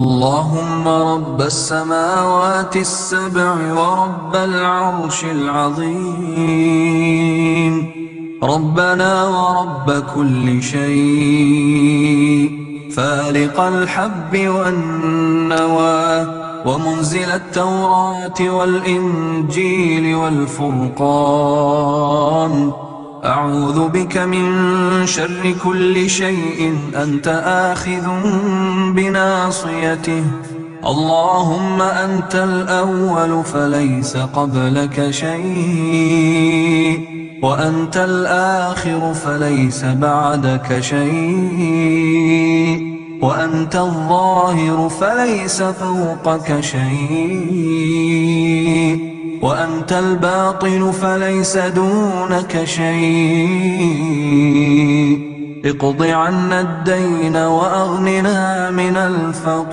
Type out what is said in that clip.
اللهم رب السماوات السبع ورب العرش العظيم، ربنا ورب كل شيء، فالق الحب والنوى، ومنزل التوراة والإنجيل والفرقان، أعوذ بك من شر كل شيء أنت آخذ بناصيته. اللهم أنت الأول فليس قبلك شيء، وأنت الآخر فليس بعدك شيء، وأنت الظاهر فليس فوقك شيء، وأنت الباطن فليس دونك شيء. اقض عنا الدين وأغننا من الفقر.